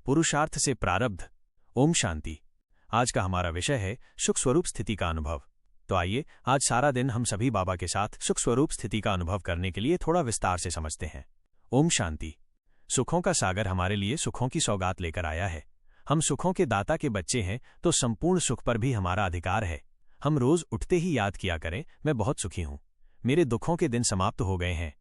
पुरुषार्थ से प्रारब्ध। ओम शांति। आज का हमारा विषय है सुख स्वरूप स्थिति का अनुभव। तो आइए आज सारा दिन हम सभी बाबा के साथ सुख स्वरूप स्थिति का अनुभव करने के लिए थोड़ा विस्तार से समझते हैं। ओम शांति। सुखों का सागर हमारे लिए सुखों की सौगात लेकर आया है। हम सुखों के दाता के बच्चे हैं, तो संपूर्ण सुख पर भी हमारा अधिकार है। हम रोज उठते ही याद किया करें, मैं बहुत सुखी हूं, मेरे दुखों के दिन समाप्त हो गए हैं।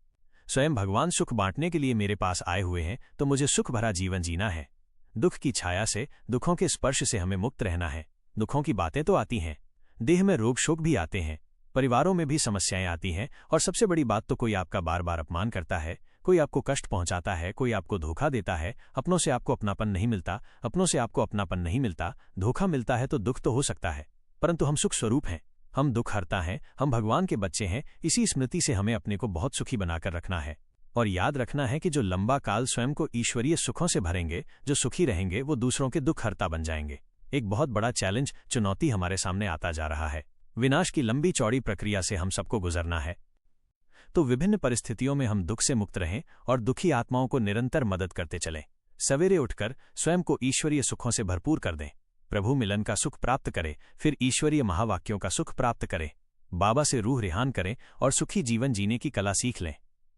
स्वयं भगवान सुख बांटने के लिए मेरे पास आए हुए हैं, तो मुझे सुख भरा जीवन जीना है। दुख की छाया से, दुखों के स्पर्श से हमें मुक्त रहना है। दुखों की बातें तो आती हैं, देह में रोग शोक भी आते हैं, परिवारों में भी समस्याएं आती हैं, और सबसे बड़ी बात तो कोई आपका बार बार अपमान करता है, कोई आपको कष्ट पहुंचाता है, कोई आपको धोखा देता है। अपनों से आपको अपनापन नहीं मिलता, अपनों से आपको अपनापन नहीं मिलता, धोखा मिलता है तो दुख तो हो सकता है, परंतु हम सुख स्वरूप हैं, हम दुख हरता हैं, हम भगवान के बच्चे हैं। इसी स्मृति से हमें अपने को बहुत सुखी बनाकर रखना है और याद रखना है कि जो लंबा काल स्वयं को ईश्वरीय सुखों से भरेंगे, जो सुखी रहेंगे, वो दूसरों के दुख हरता बन जाएंगे। एक बहुत बड़ा चैलेंज, चुनौती हमारे सामने आता जा रहा है। विनाश की लंबी चौड़ी प्रक्रिया से हम सबको गुजरना है, तो विभिन्न परिस्थितियों में हम दुख से मुक्त रहें और दुखी आत्माओं को निरंतर मदद करते चलें। सवेरे उठकर स्वयं को ईश्वरीय सुखों से भरपूर कर दें, प्रभु मिलन का सुख प्राप्त करें, फिर ईश्वरीय महावाक्यों का सुख प्राप्त करें, बाबा से रूह रिहान करें और सुखी जीवन जीने की कला सीख लें।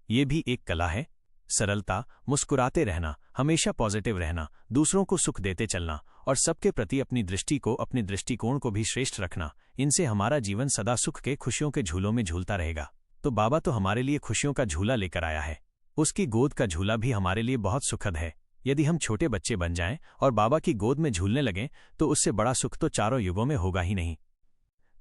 ये भी एक कला है। सरलता, मुस्कुराते रहना, हमेशा पॉजिटिव रहना, दूसरों को सुख देते चलना और सबके प्रति अपनी दृष्टि को, अपने दृष्टिकोण को भी श्रेष्ठ रखना, इनसे हमारा जीवन सदा सुख के, खुशियों के झूलों में झूलता रहेगा। तो बाबा तो हमारे लिए खुशियों का झूला लेकर आया है, उसकी गोद का झूला भी हमारे लिए बहुत सुखद है। यदि हम छोटे बच्चे बन जाएं और बाबा की गोद में झूलने लगें, तो उससे बड़ा सुख तो चारों युगों में होगा ही नहीं।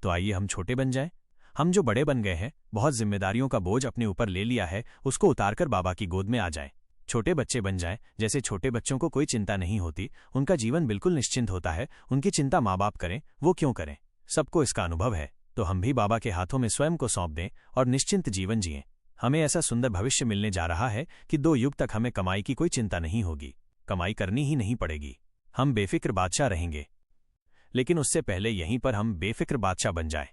तो आइए हम छोटे बन जाएं। हम जो बड़े बन गए हैं, बहुत जिम्मेदारियों का बोझ अपने ऊपर ले लिया है, उसको उतारकर बाबा की गोद में आ जाएं। छोटे बच्चे बन जाएं। जैसे छोटे बच्चों को कोई चिंता नहीं होती, उनका जीवन बिल्कुल निश्चिंत होता है। उनकी चिंता माँ बाप करें, वो क्यों करें, सबको इसका अनुभव है। तो हम भी बाबा के हाथों में स्वयं को सौंप दें और निश्चिंत जीवन जिएं। हमें ऐसा सुंदर भविष्य मिलने जा रहा है कि 2 युग तक हमें कमाई की कोई चिंता नहीं होगी, कमाई करनी ही नहीं पड़ेगी। हम बेफिक्र बादशाह रहेंगे। लेकिन उससे पहले यहीं पर हम बेफिक्र बादशाह बन जाएं,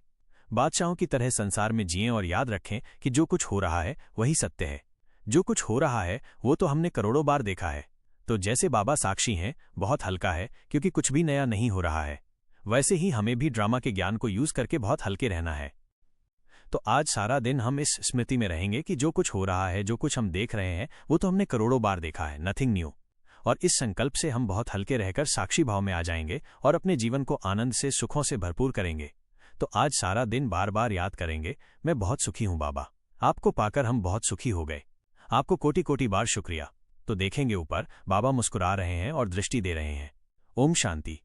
बादशाहों की तरह संसार में जिएं और याद रखें कि जो कुछ हो रहा है वही सत्य है। जो कुछ हो रहा है वो तो हमने करोड़ों बार देखा है। तो जैसे बाबा साक्षी हैं, बहुत हल्का है क्योंकि कुछ भी नया नहीं हो रहा है, वैसे ही हमें भी ड्रामा के ज्ञान को यूज करके बहुत हल्के रहना है। तो आज सारा दिन हम इस स्मृति में रहेंगे कि जो कुछ हो रहा है, जो कुछ हम देख रहे हैं, वो तो हमने करोड़ों बार देखा है, नथिंग न्यू। और इस संकल्प से हम बहुत हल्के रहकर साक्षी भाव में आ जाएंगे और अपने जीवन को आनंद से, सुखों से भरपूर करेंगे। तो आज सारा दिन बार बार याद करेंगे, मैं बहुत सुखी हूं बाबा, आपको पाकर हम बहुत सुखी हो गए, आपको कोटि कोटि बार शुक्रिया। तो देखेंगे ऊपर बाबा मुस्कुरा रहे हैं और दृष्टि दे रहे हैं। ओम शांति।